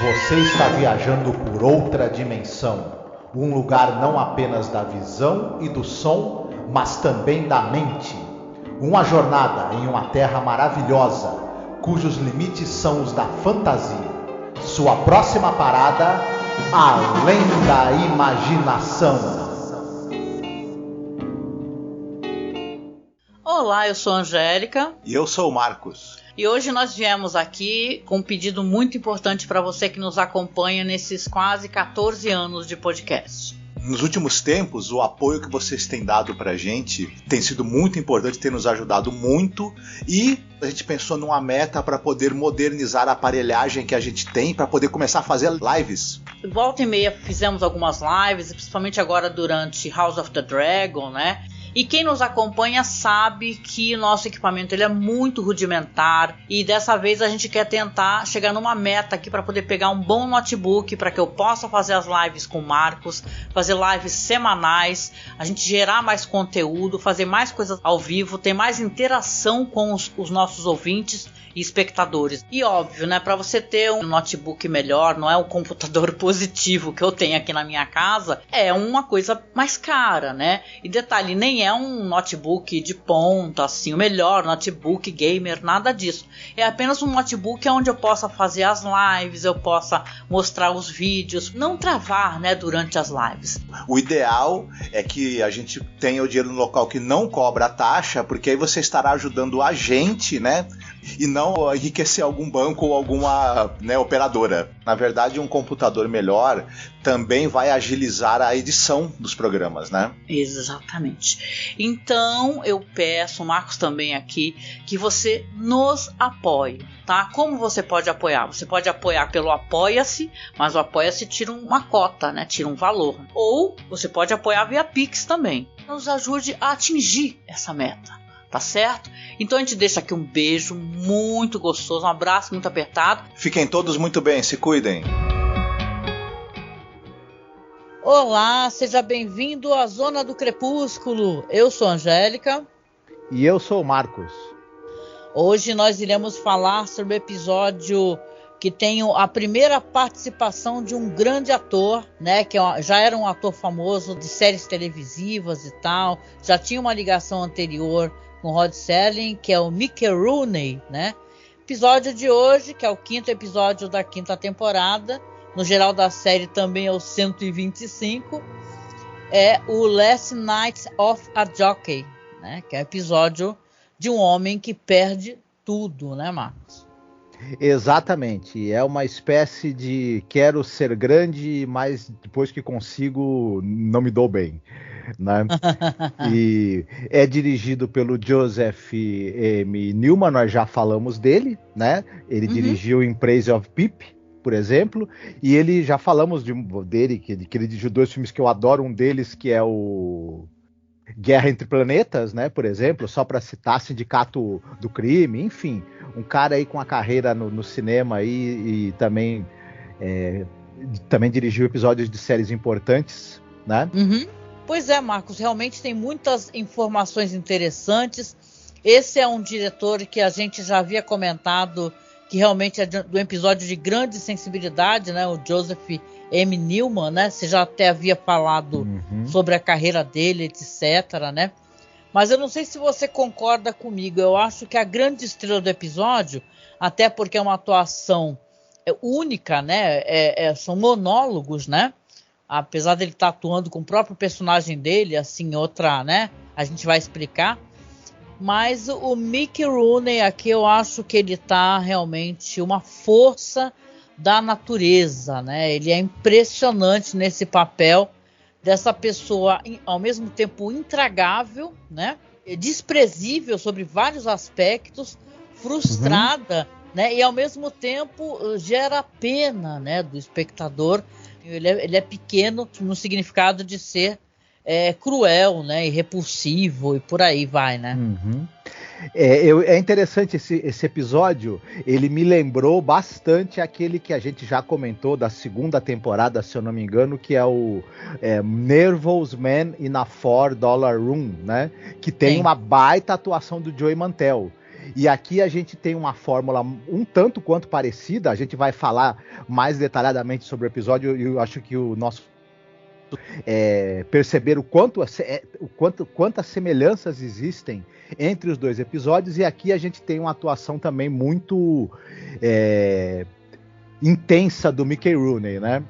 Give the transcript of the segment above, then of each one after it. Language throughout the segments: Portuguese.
Você está viajando por outra dimensão, um lugar não apenas da visão e do som, mas também da mente. Uma jornada em uma terra maravilhosa, cujos limites são os da fantasia. Sua próxima parada, além da imaginação. Olá, eu sou a Angélica. E eu sou o Marcos. E hoje nós viemos aqui com um pedido muito importante para você que nos acompanha nesses quase 14 anos de podcast. Nos últimos tempos, o apoio que vocês têm dado pra gente tem sido muito importante, tem nos ajudado muito, e a gente pensou numa meta para poder modernizar a aparelhagem que a gente tem, para poder começar a fazer lives. Volta e meia fizemos algumas lives, principalmente agora durante House of the Dragon, né? E quem nos acompanha sabe que nosso equipamento ele é muito rudimentar e dessa vez a gente quer tentar chegar numa meta aqui para poder pegar um bom notebook para que eu possa fazer as lives com o Marcos, fazer lives semanais, a gente gerar mais conteúdo, fazer mais coisas ao vivo, ter mais interação com os nossos ouvintes e espectadores. E óbvio, né, para você ter um notebook melhor, não é um computador positivo que eu tenho aqui na minha casa, é uma coisa mais cara, né? E detalhe, nem é um notebook de ponta, assim, o melhor notebook gamer, nada disso. É apenas um notebook onde eu possa fazer as lives, eu possa mostrar os vídeos, não travar, né, durante as lives. O ideal é que a gente tenha o dinheiro no local que não cobra taxa, porque aí você estará ajudando a gente, né? E não enriquecer algum banco ou alguma, né, operadora. Na verdade, um computador melhor também vai agilizar a edição dos programas, né? Exatamente. Então, eu peço, o Marcos também aqui, que você nos apoie, tá? Como você pode apoiar? Você pode apoiar pelo Apoia-se, mas o Apoia-se tira uma cota, né? Tira um valor. Ou você pode apoiar via Pix também. Nos ajude a atingir essa meta. Tá certo? Então a gente deixa aqui um beijo muito gostoso, um abraço muito apertado. Fiquem todos muito bem, se cuidem. Olá, seja bem-vindo à Zona do Crepúsculo. Eu sou a Angélica. E eu sou o Marcos. Hoje nós iremos falar sobre o episódio que tem a primeira participação de um grande ator, né, que já era um ator famoso de séries televisivas e tal, já tinha uma ligação anterior com Rod Serling, que é o Mickey Rooney, né? Episódio de hoje, que é o 5º episódio da 5ª temporada, no geral da série também é o 125, é o Last Night of a Jockey, né? Que é o episódio de um homem que perde tudo, né, Marcos? Exatamente, é uma espécie de quero ser grande, mas depois que consigo não me dou bem, né? E é dirigido pelo Joseph M. Newman, nós já falamos dele, né? Ele dirigiu em Praise of Pip, por exemplo, e ele já falamos dele, que ele dirigiu 2 filmes que eu adoro, um deles que é o Guerra entre Planetas, né, por exemplo, só para citar, Sindicato do Crime, enfim, um cara aí com a carreira no cinema aí, e também dirigiu episódios de séries importantes, né? Pois é, Marcos, realmente tem muitas informações interessantes. Esse é um diretor que a gente já havia comentado que realmente é do episódio de grande sensibilidade, né, o Joseph M. Newman, né? Você já até havia falado sobre a carreira dele, etc, né? Mas eu não sei se você concorda comigo. Eu acho que a grande estrela do episódio, até porque é uma atuação única, né? São monólogos, né? Apesar dele estar atuando com o próprio personagem dele, assim, outra, né? A gente vai explicar. Mas o Mickey Rooney aqui, eu acho que ele tá realmente uma força da natureza, né? Ele é impressionante nesse papel dessa pessoa, ao mesmo tempo intragável, né? Desprezível sobre vários aspectos, frustrada, né? E ao mesmo tempo gera pena, né, do espectador. Ele é pequeno no significado de ser cruel, né, e repulsivo e por aí vai, né? É interessante esse episódio, ele me lembrou bastante aquele que a gente já comentou da 2ª temporada, se eu não me engano, que é o Nervous Man in a $4 Room, né? Que tem uma baita atuação do Joey Mantel. E aqui a gente tem uma fórmula um tanto quanto parecida. A gente vai falar mais detalhadamente sobre o episódio, e eu acho que o nosso perceber quantas semelhanças existem entre os dois episódios. E aqui a gente tem uma atuação também muito intensa do Mickey Rooney, né?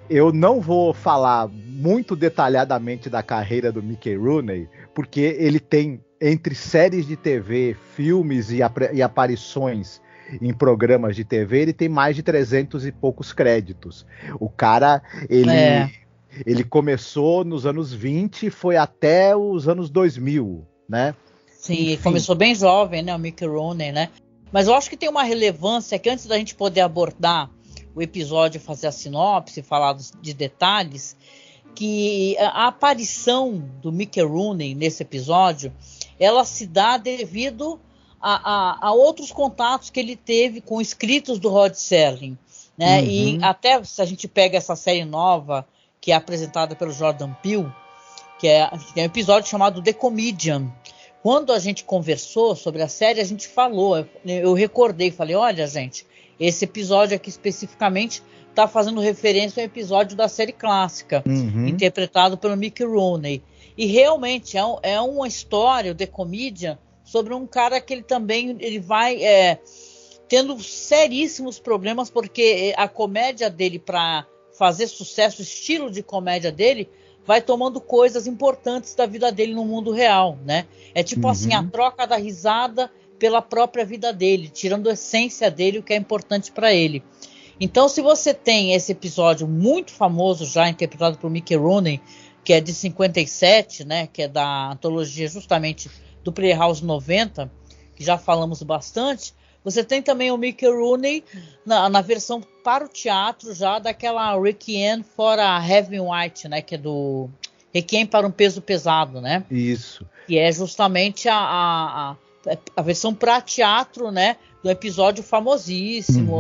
Eu não vou falar muito detalhadamente da carreira do Mickey Rooney, porque ele tem, entre séries de TV, filmes e aparições em programas de TV, ele tem mais de 300 e poucos créditos. O cara, ele começou nos anos 20 e foi até os anos 2000, né? Sim, ele começou bem jovem, né, o Mickey Rooney, né? Mas eu acho que tem uma relevância que, antes da gente poder abordar o episódio, fazer a sinopse, falar de detalhes, que a aparição do Mickey Rooney nesse episódio, ela se dá devido a outros contatos que ele teve com escritos do Rod Serling, né? E até se a gente pega essa série nova, que é apresentada pelo Jordan Peele, que tem um episódio chamado The Comedian. Quando a gente conversou sobre a série, a gente falou, eu recordei, falei, olha, gente, esse episódio aqui especificamente está fazendo referência ao episódio da série clássica, interpretado pelo Mickey Rooney. E realmente é uma história, o The Comedian, sobre um cara que ele vai tendo seríssimos problemas, porque a comédia dele, para fazer sucesso, o estilo de comédia dele, vai tomando coisas importantes da vida dele no mundo real, né? É tipo assim, a troca da risada pela própria vida dele, tirando a essência dele, o que é importante para ele. Então, se você tem esse episódio muito famoso, já interpretado por Mickey Rooney, que é de 57, né? Que é da antologia justamente do Playhouse 90, que já falamos bastante. Você tem também o Mickey Rooney na versão para o teatro, já daquela Requiem for a Heavy White, né? Que é do Requiem para um Peso Pesado, né? Isso. Que é justamente a versão para teatro, né? Do episódio famosíssimo,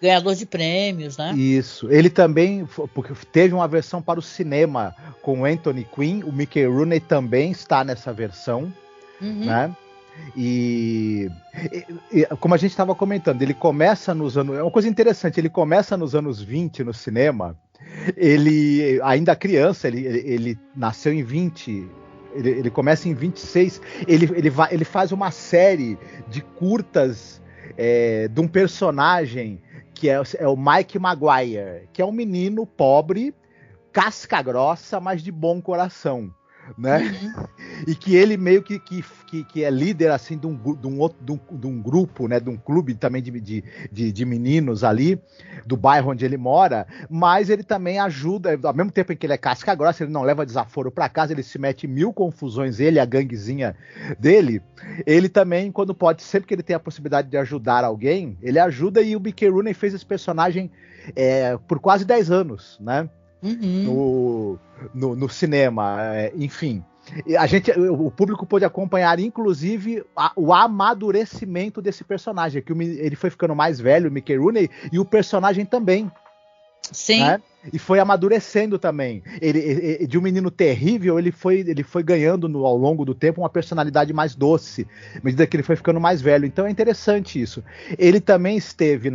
ganhador de prêmios, né? Isso. Ele também, porque teve uma versão para o cinema com o Anthony Quinn. O Mickey Rooney também está nessa versão, né? E como a gente estava comentando, ele começa nos anos... É uma coisa interessante, ele começa nos anos 20 no cinema. Ele, ainda criança, ele nasceu em 20... Ele começa em 26. Ele faz uma série de curtas de um personagem que é o Mike Maguire, que é um menino pobre, casca grossa, mas de bom coração, né? E que ele meio que é líder assim de um grupo, né? De um clube também de meninos ali do bairro onde ele mora, mas ele também ajuda, ao mesmo tempo em que ele é casca grossa, ele não leva desaforo para casa, ele se mete em mil confusões, ele, a ganguezinha dele, ele também, quando pode, sempre que ele tem a possibilidade de ajudar alguém, ele ajuda. E o Mickey Rooney fez esse personagem por quase 10 anos, né? No cinema, enfim. O público pôde acompanhar, inclusive, o amadurecimento desse personagem, que ele foi ficando mais velho, o Mickey Rooney, e o personagem também. Sim. Né? E foi amadurecendo também. Ele, de um menino terrível, ele foi ganhando ao longo do tempo uma personalidade mais doce, à medida que ele foi ficando mais velho. Então é interessante isso. Ele também esteve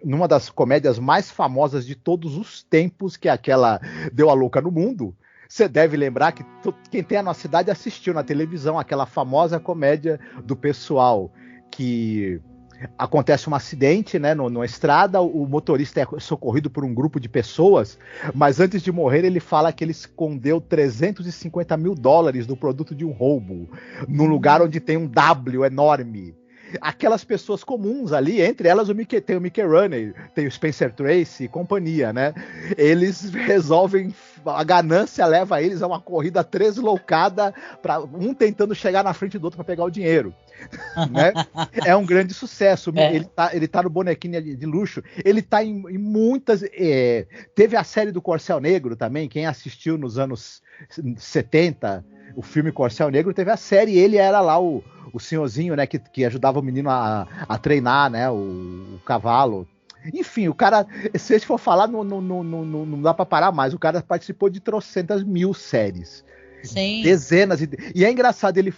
numa das comédias mais famosas de todos os tempos, que é aquela Deu a Louca no Mundo. Você deve lembrar que quem tem a nossa idade assistiu na televisão aquela famosa comédia do pessoal que acontece um acidente, né, numa estrada, o motorista é socorrido por um grupo de pessoas, mas antes de morrer ele fala que ele escondeu $350 mil do produto de um roubo, num lugar onde tem um W enorme. Aquelas pessoas comuns ali, entre elas tem o Mickey Rooney, tem o Spencer Tracy e companhia, né? Eles resolvem, a ganância leva eles a uma corrida tresloucada, um tentando chegar na frente do outro para pegar o dinheiro. Né? É um grande sucesso. Ele tá no Bonequinha de Luxo, ele tá em muitas. Teve a série do Corcel Negro também, quem assistiu nos anos 70, o filme Corcel Negro, teve a série, ele era lá o senhorzinho, né, que ajudava o menino a treinar, né, o cavalo. Enfim, o cara, se a gente for falar, não dá pra parar mais. O cara participou de trocentas mil séries. Sim. Dezenas. E é engraçado, ele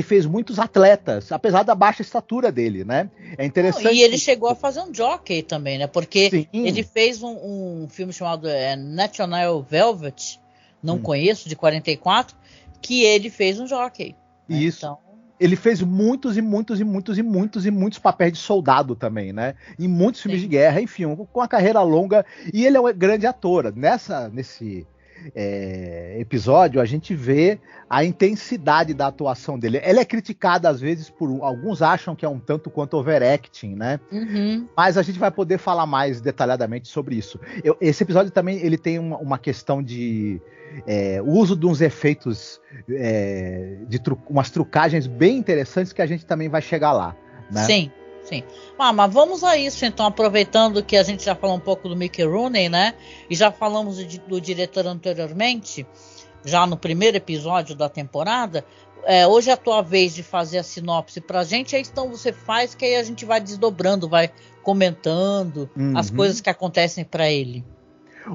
fez muitos atletas, apesar da baixa estatura dele, né? É interessante. E ele chegou a fazer um jockey também, né? Porque Sim. ele fez um filme chamado National Velvet, não conheço, de 44, que ele fez um jockey. Né? Isso. Então... Ele fez muitos papéis de soldado também, né? Em muitos filmes de guerra, enfim, com uma carreira longa. E ele é um grande ator. Nesse episódio, a gente vê a intensidade da atuação dele. Ela é criticada, às vezes, alguns acham que é um tanto quanto overacting, né? Mas a gente vai poder falar mais detalhadamente sobre isso. Esse episódio também ele tem uma questão de uso de uns efeitos, umas trucagens bem interessantes que a gente também vai chegar lá, né? Sim. Mas vamos a isso, então, aproveitando que a gente já falou um pouco do Mickey Rooney, né? E já falamos do diretor anteriormente, já no primeiro episódio da temporada. Hoje é a tua vez de fazer a sinopse pra gente, aí então você faz, que aí a gente vai desdobrando, vai comentando as coisas que acontecem pra ele.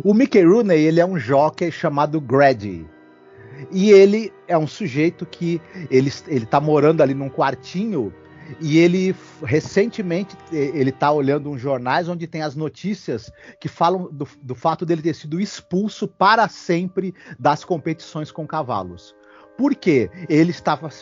O Mickey Rooney, ele é um jockey chamado Grady. E ele é um sujeito que ele tá morando ali num quartinho. E ele, recentemente, ele tá olhando uns jornais onde tem as notícias que falam do fato dele ter sido expulso para sempre das competições com cavalos. Por quê? Ele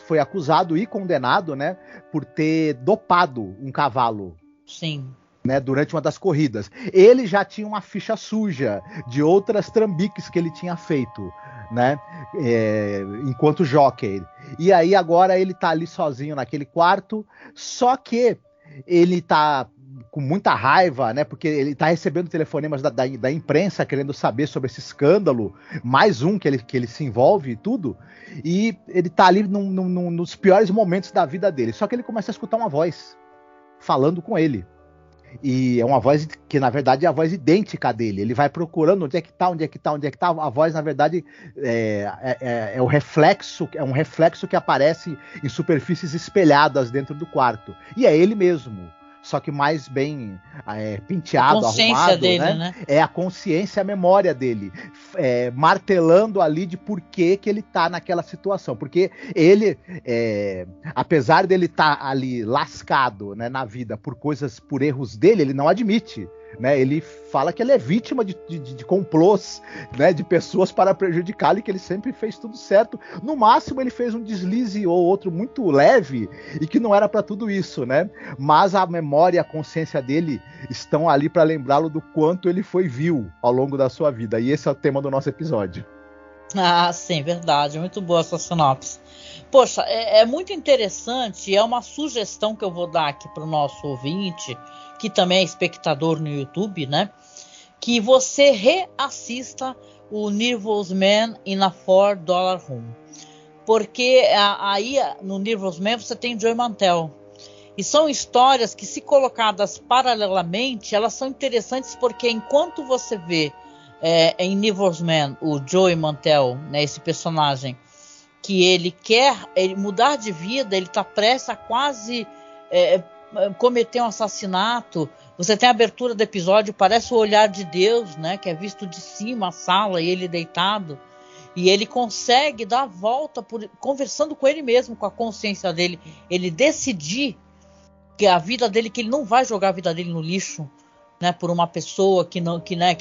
foi acusado e condenado, né, por ter dopado um cavalo. Sim. Né, durante uma das corridas. Ele já tinha uma ficha suja de outras trambiques que ele tinha feito, né, enquanto jockey. E aí agora ele tá ali sozinho naquele quarto, só que ele tá com muita raiva, né, porque ele tá recebendo telefonemas da imprensa querendo saber sobre esse escândalo, mais um que ele se envolve e tudo, e ele tá ali nos piores momentos da vida dele. Só que ele começa a escutar uma voz falando com ele. E é uma voz que, na verdade, é a voz idêntica dele. Ele vai procurando onde é que tá. A voz, na verdade, é um reflexo que aparece em superfícies espelhadas dentro do quarto. E é ele mesmo. Só que mais bem penteado, arrumado, dele, né? É a consciência, a memória dele, martelando ali de por que ele tá naquela situação. Porque ele, apesar dele estar ali lascado, né, na vida por erros dele, ele não admite. Né, ele fala que ele é vítima de complôs, né, de pessoas para prejudicá-lo, e que ele sempre fez tudo certo. No máximo ele fez um deslize ou outro muito leve e que não era para tudo isso, né? Mas a memória e a consciência dele estão ali para lembrá-lo do quanto ele foi vil ao longo da sua vida. E esse é o tema do nosso episódio. Ah, sim, verdade. Muito boa essa sinopse. Poxa, é muito interessante. É uma sugestão que eu vou dar aqui para o nosso ouvinte, que também é espectador no YouTube, né? Que você reassista o Nervous Man in a $4 Room. Porque aí no Nervous Man você tem Joey Mantell. E são histórias que, se colocadas paralelamente, elas são interessantes, porque enquanto você vê em Nervous Man o Joey Mantell, né, esse personagem, que ele quer mudar de vida, ele está prestes a quase cometer um assassinato. Você tem a abertura do episódio, parece o olhar de Deus, né, que é visto de cima a sala e ele deitado, e ele consegue dar a volta conversando com ele mesmo, com a consciência dele, ele decidir que a vida dele, que ele não vai jogar a vida dele no lixo, né, por uma pessoa que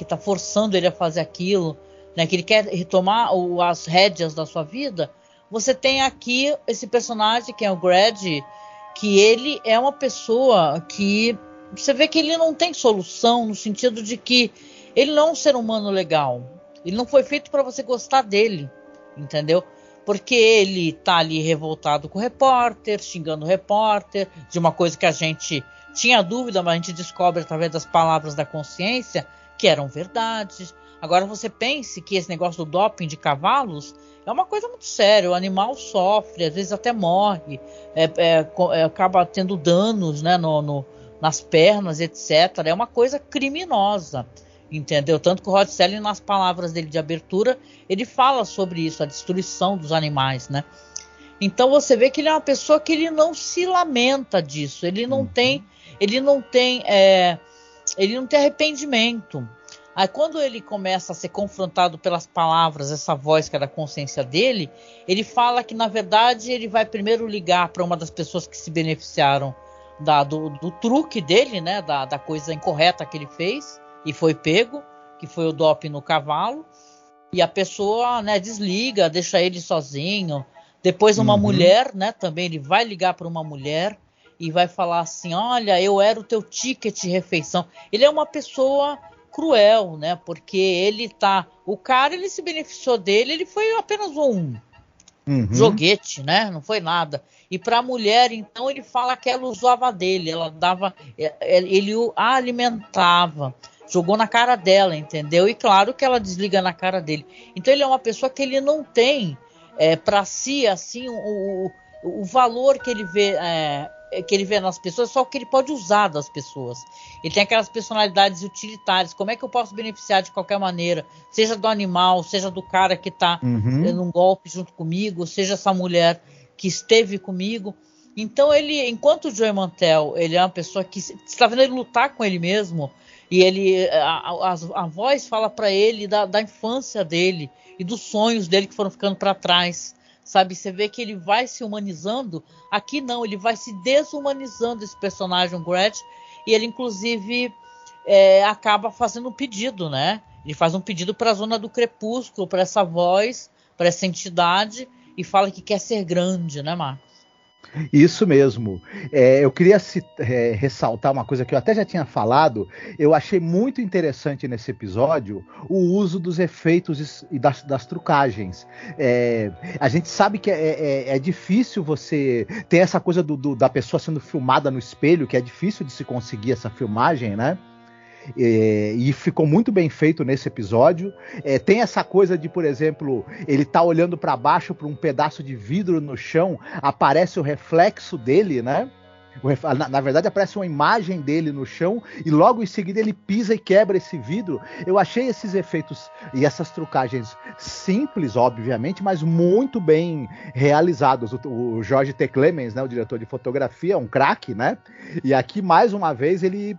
está forçando ele a fazer aquilo, né, que ele quer retomar as rédeas da sua vida. Você tem aqui esse personagem que é o Grady, que ele é uma pessoa que você vê que ele não tem solução, no sentido de que ele não é um ser humano legal. Ele não foi feito para você gostar dele, entendeu? Porque ele tá ali revoltado com o repórter, xingando o repórter, de uma coisa que a gente tinha dúvida, mas a gente descobre através das palavras da consciência que eram verdades. Agora você pense que esse negócio do doping de cavalos é uma coisa muito séria. O animal sofre, às vezes até morre, acaba tendo danos, né, nas pernas, etc. É uma coisa criminosa, entendeu? Tanto que o Rod Serling, nas palavras dele de abertura, ele fala sobre isso, a destruição dos animais, né? Então você vê que ele é uma pessoa que ele não se lamenta disso, ele não tem arrependimento. Aí quando ele começa a ser confrontado pelas palavras, essa voz que é da consciência dele, ele fala que na verdade ele vai primeiro ligar para uma das pessoas que se beneficiaram do truque dele, né, da coisa incorreta que ele fez e foi pego, que foi o doping no cavalo, e a pessoa, né, desliga, deixa ele sozinho. Depois uma mulher, né, também ele vai ligar para uma mulher e vai falar assim, olha, eu era o teu ticket de refeição. Ele é uma pessoa cruel, né? Porque o cara, ele se beneficiou dele, ele foi apenas um joguete, né? Não foi nada. E para a mulher, então, ele fala que ela usava dele, ele o alimentava, jogou na cara dela, entendeu? E claro que ela desliga na cara dele. Então ele é uma pessoa que ele não tem para si, assim, o valor que ele vê nas pessoas, só o que ele pode usar das pessoas. Ele tem aquelas personalidades utilitárias. Como é que eu posso beneficiar de qualquer maneira? Seja do animal, seja do cara que está num golpe junto comigo, seja essa mulher que esteve comigo. Então ele, enquanto o Joey Mantell, ele é uma pessoa que está vendo ele lutar com ele mesmo, e a voz fala para ele da infância dele e dos sonhos dele que foram ficando para trás. Sabe, você vê que ele vai se humanizando. Aqui não, ele vai se desumanizando, esse personagem, o Gretch. E ele, inclusive, acaba fazendo um pedido, né? Ele faz um pedido para a Zona do Crepúsculo, para essa voz, para essa entidade, e fala que quer ser grande, né, Marcos? Isso mesmo. Eu queria ressaltar uma coisa que eu até já tinha falado. Eu achei muito interessante nesse episódio o uso dos efeitos e das trucagens. A gente sabe que é difícil você ter essa coisa da pessoa sendo filmada no espelho, que é difícil de se conseguir essa filmagem, né? E ficou muito bem feito nesse episódio. Tem essa coisa de, por exemplo, ele tá olhando para baixo para um pedaço de vidro no chão, aparece o reflexo dele, né? Na verdade aparece uma imagem dele no chão e logo em seguida ele pisa e quebra esse vidro. Eu achei esses efeitos e essas trucagens simples, obviamente, mas muito bem realizados. O Jorge T. Clemens, né, o diretor de fotografia, é um craque, né? E aqui mais uma vez ele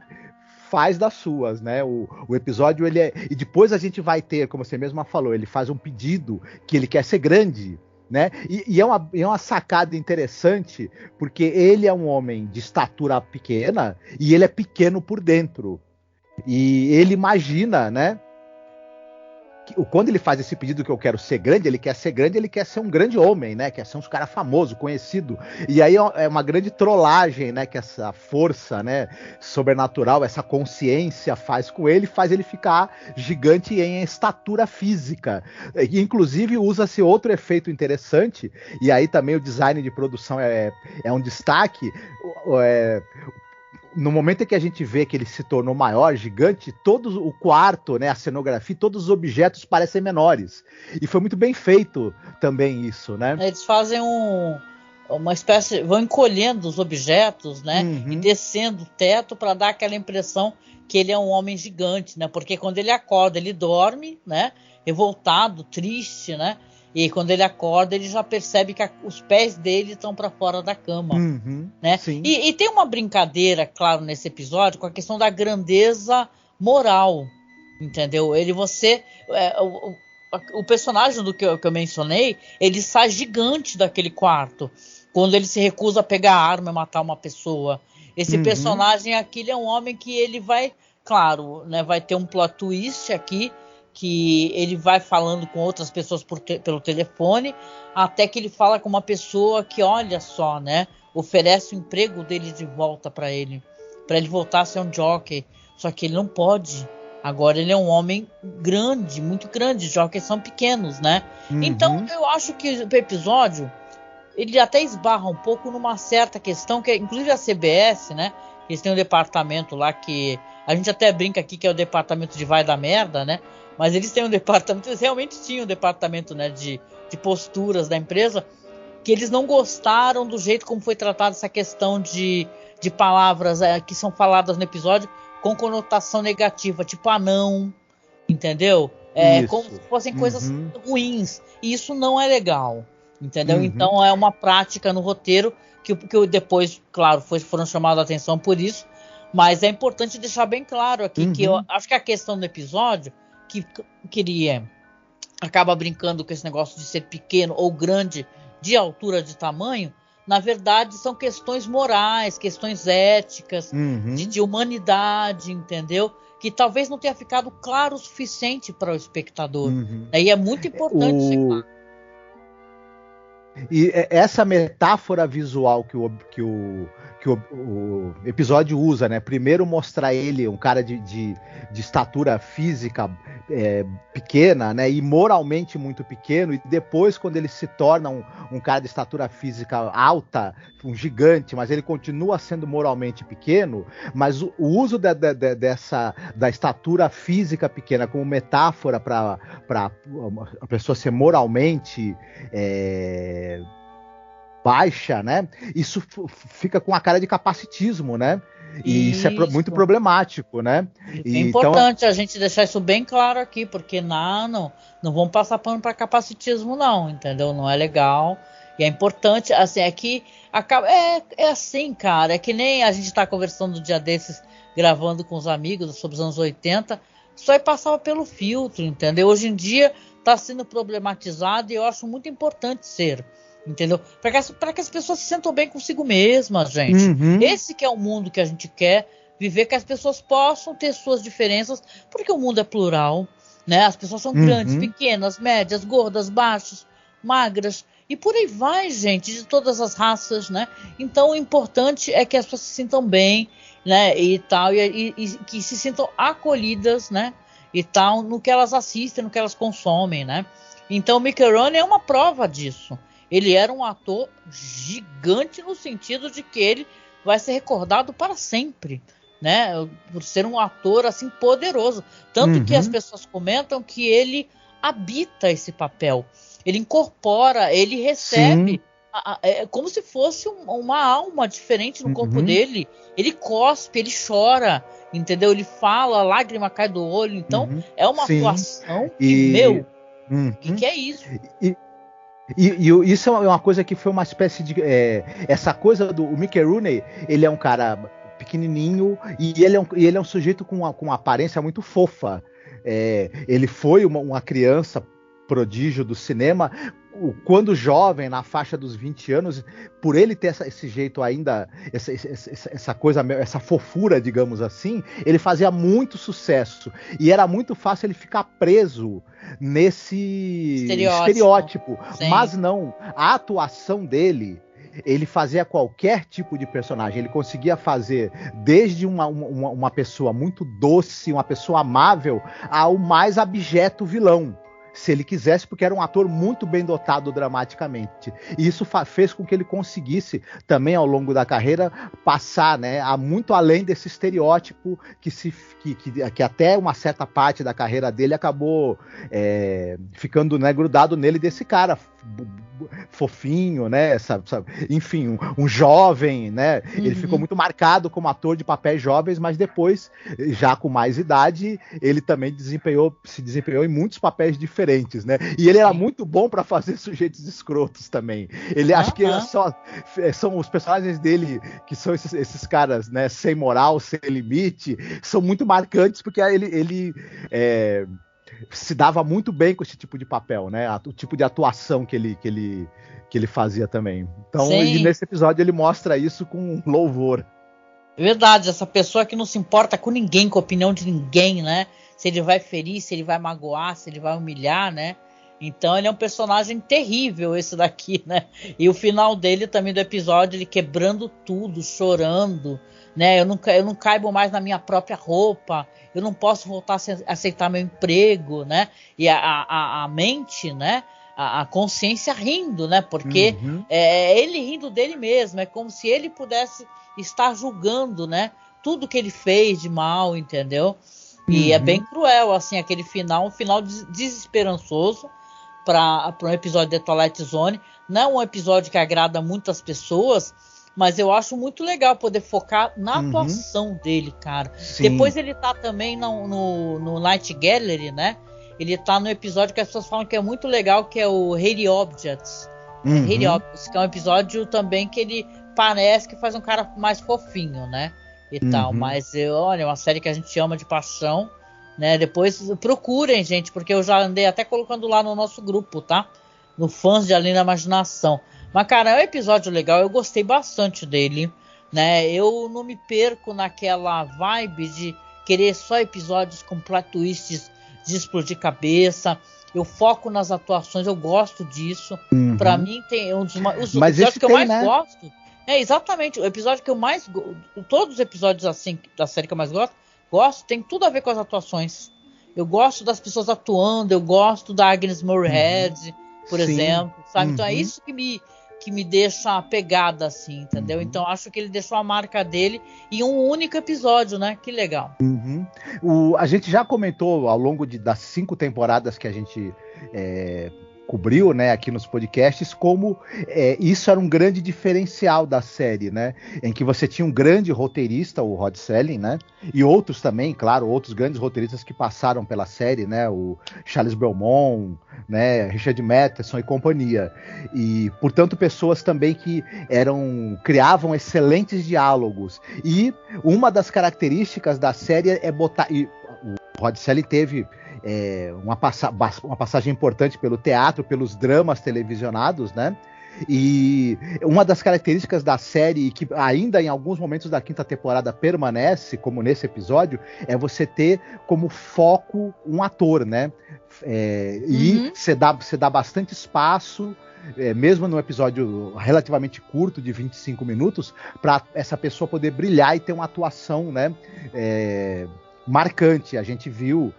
faz das suas, né? O episódio, e depois a gente vai ter, como você mesma falou, ele faz um pedido que ele quer ser grande, né? E é uma sacada interessante, porque ele é um homem de estatura pequena e ele é pequeno por dentro. E ele imagina, né? Quando ele faz esse pedido que eu quero ser grande, ele quer ser um grande homem, né? Quer ser um cara famoso, conhecido. E aí é uma grande trollagem, né? Que essa força, né, sobrenatural, essa consciência faz com ele, faz ele ficar gigante em estatura física. E, inclusive, usa-se outro efeito interessante, e aí também o design de produção é um destaque. No momento em que a gente vê que ele se tornou maior, gigante, todo o quarto, né, a cenografia, todos os objetos parecem menores. E foi muito bem feito também isso, né? Eles fazem uma espécie, vão encolhendo os objetos, né, e descendo o teto para dar aquela impressão que ele é um homem gigante, né? Porque quando ele acorda, ele dorme, né, revoltado, triste, né? E quando ele acorda, ele já percebe que os pés dele estão para fora da cama, né? E tem uma brincadeira, claro, nesse episódio, com a questão da grandeza moral, entendeu? O personagem do que eu mencionei, ele sai gigante daquele quarto, quando ele se recusa a pegar a arma e matar uma pessoa. Esse personagem aqui, ele é um homem que ele vai, claro, né, vai ter um plot twist aqui, que ele vai falando com outras pessoas pelo telefone, até que ele fala com uma pessoa que, olha só, né, oferece o emprego dele de volta para ele voltar a ser um jockey, só que ele não pode. Agora ele é um homem grande, muito grande, jockeys são pequenos, né? Então eu acho que o episódio, ele até esbarra um pouco numa certa questão, que inclusive a CBS, né, eles têm um departamento lá que a gente até brinca aqui que é o departamento de vai da merda, né? Mas eles têm um departamento, eles realmente tinham um departamento, né, de posturas da empresa, que eles não gostaram do jeito como foi tratada essa questão de palavras que são faladas no episódio com conotação negativa, tipo anão, entendeu? Como se fossem coisas ruins. E isso não é legal, entendeu? Então é uma prática no roteiro que depois, claro, foram chamados a atenção por isso, Mas é importante deixar bem claro aqui que eu acho que a questão do episódio, que ele acaba brincando com esse negócio de ser pequeno ou grande, de altura, de tamanho, na verdade são questões morais, questões éticas, de humanidade, entendeu? Que talvez não tenha ficado claro o suficiente para o espectador. E é muito importante ser claro. E essa metáfora visual que o episódio usa, né? Primeiro mostrar ele um cara de estatura física pequena, né? E moralmente muito pequeno, e depois quando ele se torna um cara de estatura física alta, um gigante, mas ele continua sendo moralmente pequeno, mas o uso da estatura física pequena como metáfora para a pessoa ser moralmente baixa, né? Isso fica com a cara de capacitismo, né? E isso é muito problemático, né? É importante a gente deixar isso bem claro aqui, porque não vamos passar pano para capacitismo, não, entendeu? Não é legal. E é importante, assim, é que é assim, cara, é que nem a gente está conversando um dia desses, gravando com os amigos sobre os anos 80, isso aí passava pelo filtro, entendeu? Hoje em dia está sendo problematizado e eu acho muito importante ser, entendeu? Para que as pessoas se sentam bem consigo mesmas, gente. Esse que é o mundo que a gente quer viver, que as pessoas possam ter suas diferenças, porque o mundo é plural, né? As pessoas são grandes, pequenas, médias, gordas, baixas, magras, e por aí vai, gente, de todas as raças, né? Então o importante é que as pessoas se sintam bem, né? E tal, e que se sintam acolhidas, né? E tal, no que elas assistem, no que elas consomem, né? Então o Mickey Rooney é uma prova disso. Ele era um ator gigante no sentido de que ele vai ser recordado para sempre, né? Por ser um ator assim poderoso. Tanto que as pessoas comentam que ele habita esse papel. Ele incorpora, ele recebe, como se fosse uma alma diferente no corpo dele. Ele cospe, ele chora, entendeu? Ele fala, a lágrima cai do olho. Então é uma atuação que, que é isso? E isso é uma coisa que foi uma espécie de... essa coisa do Mickey Rooney, ele é um cara pequenininho e ele é um sujeito com uma aparência muito fofa. Ele foi uma criança prodígio do cinema, quando jovem, na faixa dos 20 anos, por ele ter esse jeito ainda, essa coisa, essa fofura, digamos assim, ele fazia muito sucesso. E era muito fácil ele ficar preso nesse estereótipo. Mas não, a atuação dele, ele fazia qualquer tipo de personagem. Ele conseguia fazer desde uma pessoa muito doce, uma pessoa amável, ao mais abjeto vilão, se ele quisesse, porque era um ator muito bem dotado dramaticamente. E isso fez com que ele conseguisse também, ao longo da carreira, passar, né, a muito além desse estereótipo que até uma certa parte da carreira dele acabou ficando, né, grudado nele, desse cara fofinho, né, enfim, um jovem, né, ele ficou muito marcado como ator de papéis jovens, mas depois, já com mais idade, ele também se desempenhou em muitos papéis diferentes, né, e ele era muito bom para fazer sujeitos escrotos também. Ele acho que são os personagens dele, que são esses caras, né, sem moral, sem limite, são muito marcantes, porque ele se dava muito bem com esse tipo de papel, né? O tipo de atuação que ele fazia também. Então, e nesse episódio ele mostra isso com louvor. Verdade, essa pessoa que não se importa com ninguém, com a opinião de ninguém, né? Se ele vai ferir, se ele vai magoar, se ele vai humilhar, né? Então ele é um personagem terrível, esse daqui, né? E o final dele também do episódio, ele quebrando tudo, chorando, né? Eu não caibo mais na minha própria roupa, eu não posso voltar a aceitar meu emprego, né? E a mente, né? A consciência rindo, né? Porque ele rindo dele mesmo, é como se ele pudesse estar julgando, né? Tudo que ele fez de mal, entendeu? E é bem cruel, assim, aquele final, um final desesperançoso para um episódio de Twilight Zone. Não é um episódio que agrada muitas pessoas, mas eu acho muito legal poder focar na atuação dele, cara. Sim. Depois ele tá também no Night Gallery, né? Ele tá no episódio que as pessoas falam que é muito legal, que é o Hated Objects. Hated Objects, que é um episódio também que ele parece que faz um cara mais fofinho, né? e tal, mas olha, é uma série que a gente ama de paixão, né? Depois procurem, gente, porque eu já andei até colocando lá no nosso grupo, tá? No Fãs de Além da Imaginação. Mas, cara, é um episódio legal, eu gostei bastante dele, né? Eu não me perco naquela vibe de querer só episódios com plot twists de explodir cabeça. Eu foco nas atuações, eu gosto disso. Pra mim, tem os episódios que eu mais gosto. É, exatamente, o episódio que eu mais gosto. Todos os episódios assim da série que eu mais gosto, tem tudo a ver com as atuações. Eu gosto das pessoas atuando, eu gosto da Agnes Moorehead, por exemplo, sabe? Então é isso que me deixa pegada, assim, entendeu? Então acho que ele deixou a marca dele em um único episódio, né? Que legal. A gente já comentou ao longo das 5 temporadas que a gente cobriu, né, aqui nos podcasts, como isso era um grande diferencial da série, né, em que você tinha um grande roteirista, o Rod Serling, né, e outros também, claro, outros grandes roteiristas que passaram pela série, né, o Charles Belmont, né, Richard Matheson e companhia, e portanto pessoas também que criavam excelentes diálogos, e uma das características da série é botar, e o Rod Serling teve uma passagem importante pelo teatro, pelos dramas televisionados, né? E uma das características da série, que ainda em alguns momentos da 5ª temporada permanece, como nesse episódio, é você ter como foco um ator, né? E você dá bastante espaço, mesmo num episódio relativamente curto, de 25 minutos, para essa pessoa poder brilhar e ter uma atuação, né, marcante. A gente viu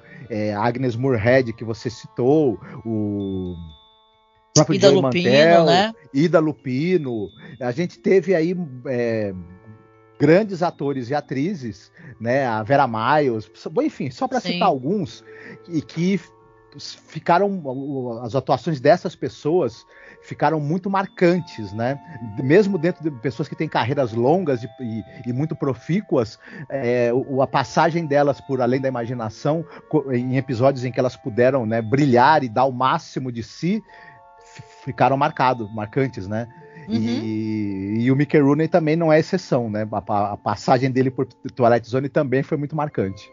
a Agnes Moorehead, que você citou, o próprio Ida Lupino, Mantel, né? Ida Lupino. A gente teve aí grandes atores e atrizes, né? A Vera Miles, enfim, só para citar alguns, e que ficaram, as atuações dessas pessoas ficaram muito marcantes, né? Mesmo dentro de pessoas que têm carreiras longas e muito profícuas, a passagem delas por Além da Imaginação, em episódios em que elas puderam, né, brilhar e dar o máximo de si, ficaram marcantes, né? E o Mickey Rooney também não é exceção, né? A passagem dele por Twilight Zone também foi muito marcante.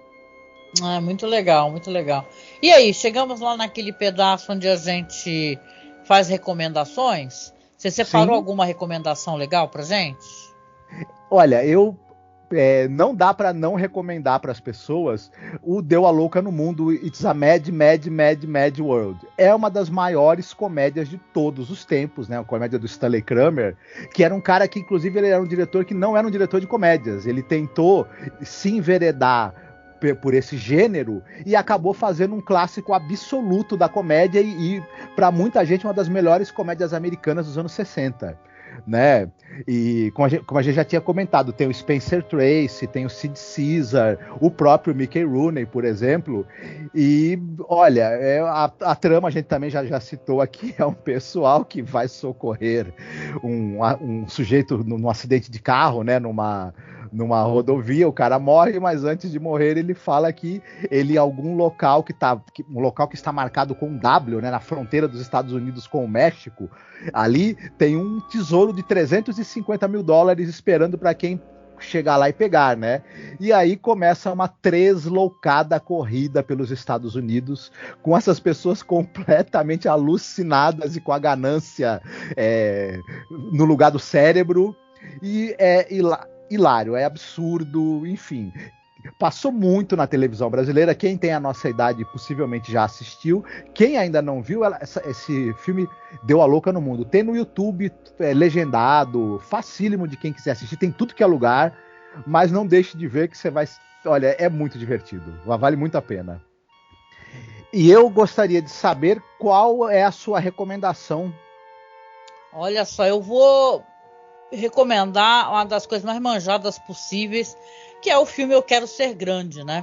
Muito legal, muito legal. E aí, chegamos lá naquele pedaço onde a gente faz recomendações. Você separou alguma recomendação legal pra gente? Olha, não dá para não recomendar para as pessoas o Deu a Louca no Mundo, It's a Mad, Mad, Mad, Mad World. É uma das maiores comédias de todos os tempos, né? A comédia do Stanley Kramer, que era um cara que, inclusive, ele era um diretor que não era um diretor de comédias. Ele tentou se enveredar por esse gênero e acabou fazendo um clássico absoluto da comédia e para muita gente, uma das melhores comédias americanas dos anos 60. Né? E como a gente já tinha comentado, tem o Spencer Tracy, tem o Sid Caesar, o próprio Mickey Rooney, por exemplo. E olha, a trama a gente também já citou aqui, é um pessoal que vai socorrer um sujeito num acidente de carro, né? Numa rodovia, o cara morre, mas antes de morrer ele fala que ele em algum local um local que está marcado com um W, né, na fronteira dos Estados Unidos com o México, ali tem um tesouro de $350 mil esperando para quem chegar lá e pegar, né? E aí começa uma tresloucada corrida pelos Estados Unidos, com essas pessoas completamente alucinadas e com a ganância no lugar do cérebro, e hilário, é absurdo, enfim. Passou muito na televisão brasileira. Quem tem a nossa idade possivelmente já assistiu. Quem ainda não viu, esse filme Deu a Louca no Mundo. Tem no YouTube, legendado, facílimo de quem quiser assistir. Tem tudo que é lugar, mas não deixe de ver que você vai... Olha, é muito divertido. Vale muito a pena. E eu gostaria de saber qual é a sua recomendação. Olha só, eu vou recomendar uma das coisas mais manjadas possíveis, que é o filme Eu Quero Ser Grande, né?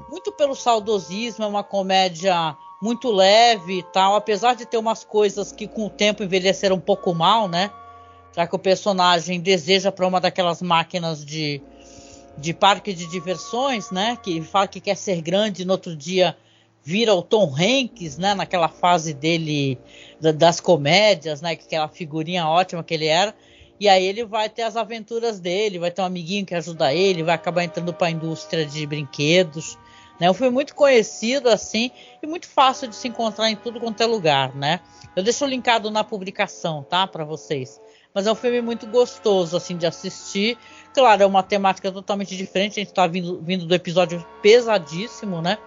Muito pelo saudosismo, é uma comédia muito leve e tal, apesar de ter umas coisas que com o tempo envelheceram um pouco mal, né? Já que o personagem deseja para uma daquelas máquinas de parque de diversões, né? Que fala que quer ser grande e no outro dia vira o Tom Hanks, né? Naquela fase dele das comédias, né? Aquela figurinha ótima que ele era. E aí ele vai ter as aventuras dele, vai ter um amiguinho que ajuda ele, vai acabar entrando para a indústria de brinquedos. Né? Um filme muito conhecido, assim, e muito fácil de se encontrar em tudo quanto é lugar, né? Eu deixo linkado na publicação, tá? Para vocês. Mas é um filme muito gostoso, assim, de assistir. Claro, é uma temática totalmente diferente. A gente tá vindo do episódio pesadíssimo, né?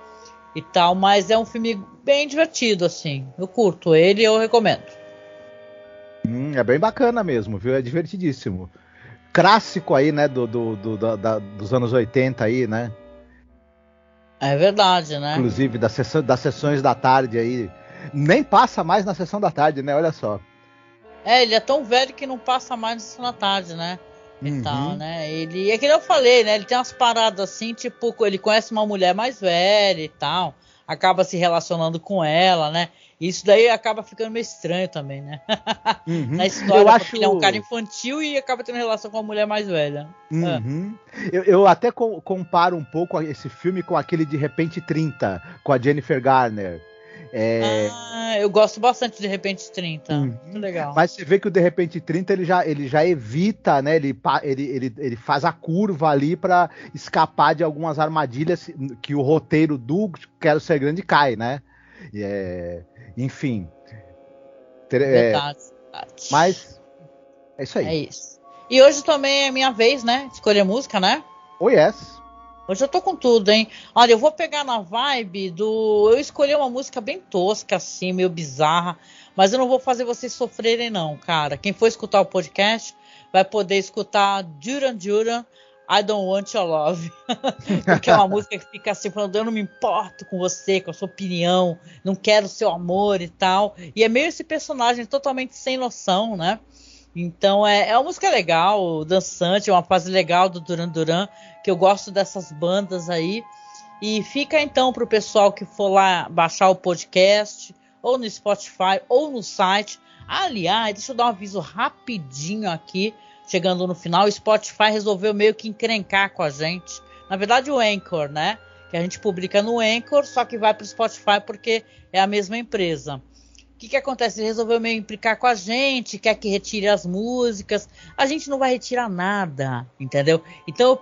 E tal, mas é um filme bem divertido, assim. Eu curto ele e eu recomendo. É bem bacana mesmo, viu? É divertidíssimo. Clássico aí, né? Dos anos 80 aí, né? É verdade, né? Inclusive das sessões da tarde aí. Nem passa mais na sessão da tarde, né? Olha só. Ele é tão velho que não passa mais na sessão da tarde, né? E tal, né? Ele, é que eu falei, né? Ele tem umas paradas assim, tipo, ele conhece uma mulher mais velha e tal, acaba se relacionando com ela, né? Isso daí acaba ficando meio estranho também, né? Na história, porque ele é um cara infantil e acaba tendo relação com uma mulher mais velha. Eu até comparo um pouco esse filme com aquele De Repente 30, com a Jennifer Garner. Eu gosto bastante de Repente 30. Muito legal. Mas você vê que o De Repente 30 ele já evita, né? Ele faz a curva ali para escapar de algumas armadilhas que o roteiro do Quero Ser Grande cai, né? Enfim. Verdade. Mas é isso aí. É isso. E hoje também é minha vez, né? Escolher música, né? Oh, yes. Hoje eu tô com tudo, hein? Olha, eu vou pegar na vibe do... Eu escolhi uma música bem tosca, assim, meio bizarra. Mas eu não vou fazer vocês sofrerem, não, cara. Quem for escutar o podcast vai poder escutar Duran Duran, I Don't Want Your Love. Porque é uma música que fica assim, falando, eu não me importo com você, com a sua opinião, não quero seu amor e tal. E é meio esse personagem totalmente sem noção, né? Então é uma música legal, dançante, é uma fase legal do Duran Duran, que eu gosto dessas bandas aí. E fica então pro pessoal que for lá baixar o podcast, ou no Spotify, ou no site. Aliás, deixa eu dar um aviso rapidinho aqui, chegando no final. O Spotify resolveu meio que encrencar com a gente. Na verdade o Anchor, né? Que a gente publica no Anchor, só que vai pro Spotify porque é a mesma empresa. O que acontece? Ele resolveu meio implicar com a gente, quer que retire as músicas. A gente não vai retirar nada, entendeu? Então eu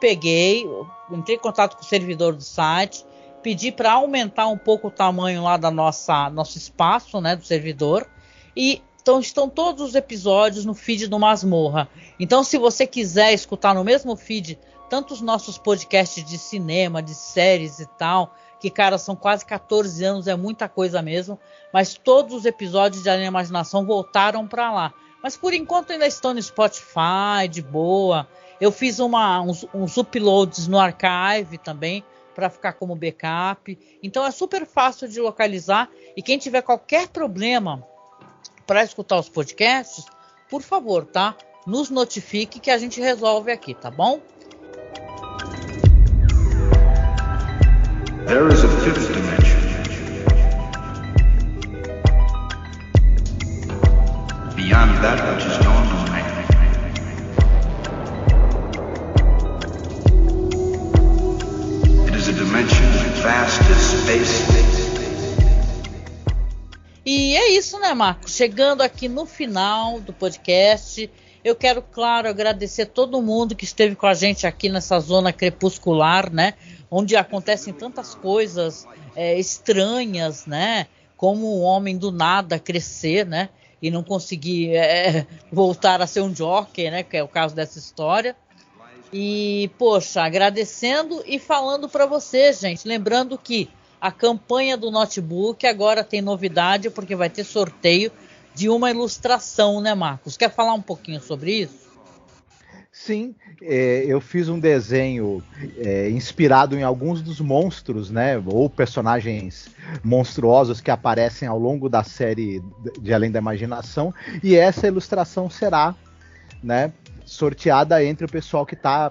entrei em contato com o servidor do site, pedi para aumentar um pouco o tamanho lá da nosso espaço, né, do servidor. E então estão todos os episódios no feed do Masmorra. Então se você quiser escutar no mesmo feed tanto os nossos podcasts de cinema, de séries e tal, que, cara, são quase 14 anos, é muita coisa mesmo, mas todos os episódios de Além da Imaginação voltaram para lá. Mas por enquanto ainda estão no Spotify, de boa. Eu fiz uns uploads no Archive também, para ficar como backup. Então é super fácil de localizar, e quem tiver qualquer problema para escutar os podcasts, por favor, tá? Nos notifique que a gente resolve aqui, tá bom? There is a fifth dimension. Beyond that which is known to man. It is a dimension vast as space. E é isso, né, Marcos? Chegando aqui no final do podcast, eu quero, claro, agradecer todo mundo que esteve com a gente aqui nessa zona crepuscular, né? Onde acontecem tantas coisas estranhas, né? Como um homem do nada crescer, né? E não conseguir voltar a ser um jockey, né? Que é o caso dessa história. E, poxa, agradecendo e falando para você, gente. Lembrando que a campanha do notebook agora tem novidade, porque vai ter sorteio de uma ilustração, né, Marcos? Quer falar um pouquinho sobre isso? Sim, eu fiz um desenho inspirado em alguns dos monstros, né, ou personagens monstruosos que aparecem ao longo da série de Além da Imaginação, e essa ilustração será, né, sorteada entre o pessoal que está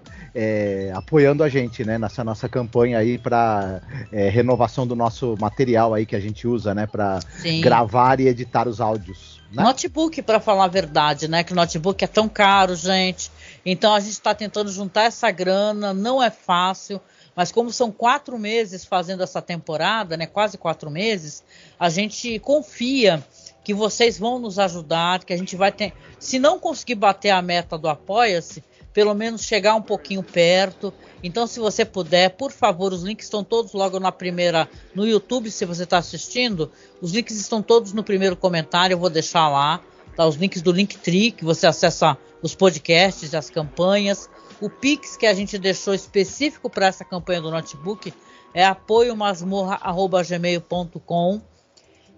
apoiando a gente, né, nessa nossa campanha aí para renovação do nosso material aí que a gente usa, né, para gravar e editar os áudios. Né? Notebook, para falar a verdade, né, que o notebook é tão caro, gente. Então a gente está tentando juntar essa grana, não é fácil, mas como são 4 meses fazendo essa temporada, né, quase 4 meses, a gente confia que vocês vão nos ajudar, que a gente vai ter, se não conseguir bater a meta do Apoia-se, pelo menos chegar um pouquinho perto. Então, se você puder, por favor, os links estão todos logo na primeira, no YouTube, se você está assistindo, os links estão todos no primeiro comentário, eu vou deixar lá, tá? Os links do Linktree, que você acessa os podcasts, as campanhas, o Pix que a gente deixou específico para essa campanha do notebook é apoiomasmorra@gmail.com.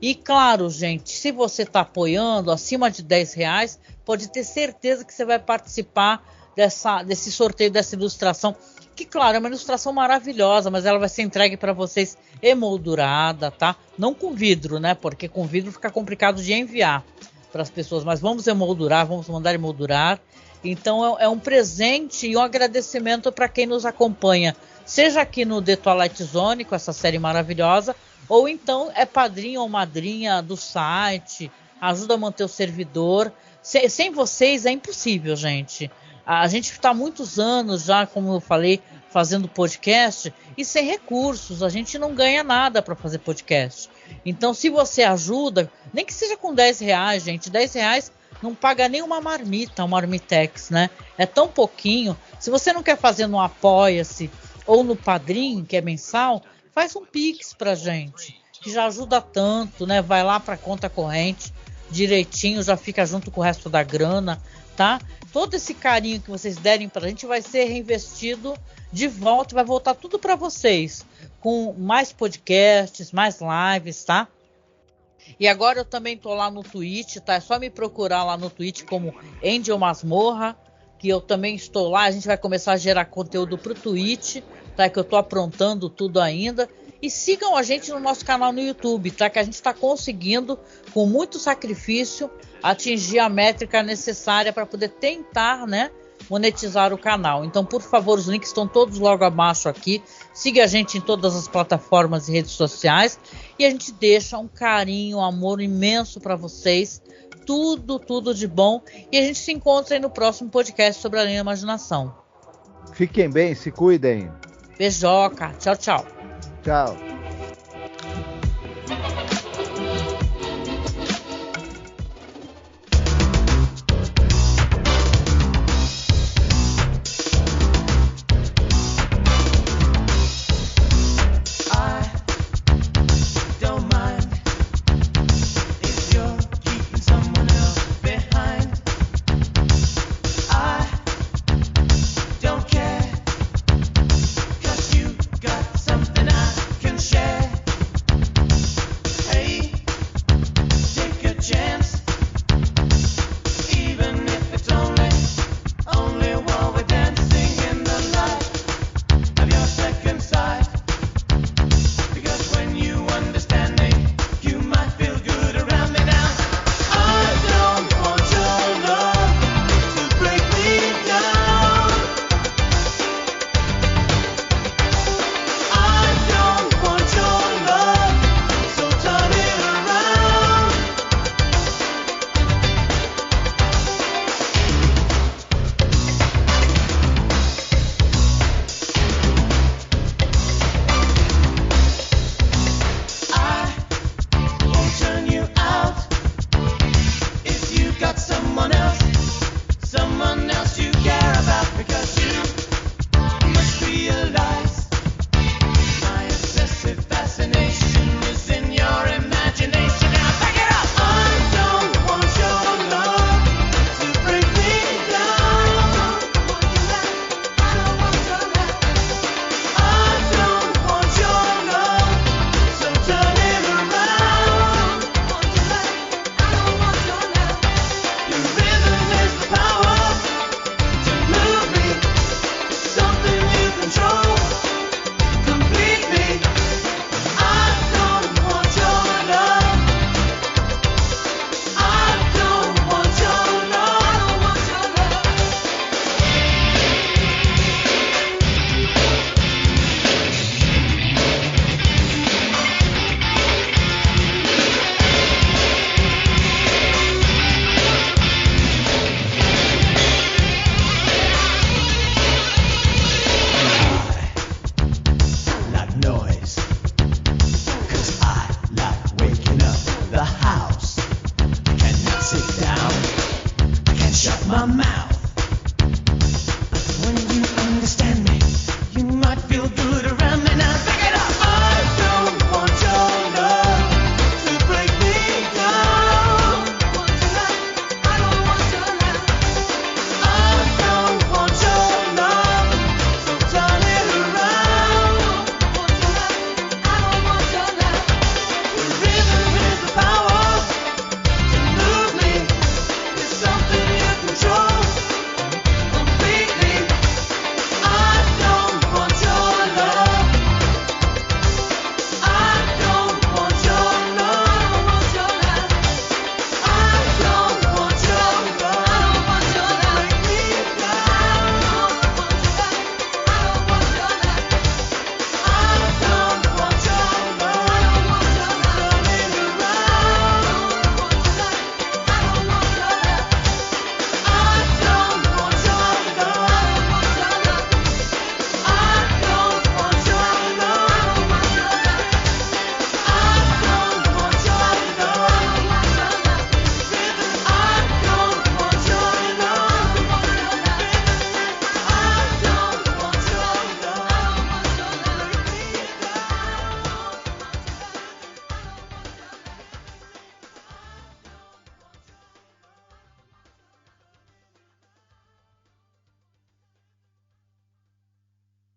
E claro, gente, se você está apoiando acima de R$10, pode ter certeza que você vai participar desse sorteio, dessa ilustração, que claro, é uma ilustração maravilhosa, mas ela vai ser entregue para vocês emoldurada, tá? Não com vidro, né? Porque com vidro fica complicado de enviar para as pessoas, mas vamos emoldurar, vamos mandar emoldurar. Então é um presente e um agradecimento para quem nos acompanha, seja aqui no The Twilight Zone, com essa série maravilhosa, ou então é padrinho ou madrinha do site, ajuda a manter o servidor. Sem vocês é impossível, gente. A gente está há muitos anos já, como eu falei, fazendo podcast e sem recursos. A gente não ganha nada para fazer podcast. Então, se você ajuda, nem que seja com R$10, gente, R$10 não paga nem uma marmita, um marmitex, né? É tão pouquinho. Se você não quer fazer no Apoia-se ou no Padrim, que é mensal, faz um Pix pra gente, que já ajuda tanto, né? Vai lá para a conta corrente direitinho, já fica junto com o resto da grana, tá? Todo esse carinho que vocês derem pra gente vai ser reinvestido de volta, vai voltar tudo para vocês, com mais podcasts, mais lives, tá? E agora eu também tô lá no Twitch, tá? É só me procurar lá no Twitch como Angel Masmorra, que eu também estou lá. A gente vai começar a gerar conteúdo pro Twitch, tá? Que eu tô aprontando tudo ainda. E sigam a gente no nosso canal no YouTube, tá? Que a gente está conseguindo, com muito sacrifício, atingir a métrica necessária para poder tentar, né, monetizar o canal. Então, por favor, os links estão todos logo abaixo aqui. Siga a gente em todas as plataformas e redes sociais. E a gente deixa um carinho, um amor imenso para vocês. Tudo de bom. E a gente se encontra aí no próximo podcast sobre a linha Imaginação. Fiquem bem, se cuidem. Beijoca. Tchau, tchau. Tchau. Can my mind.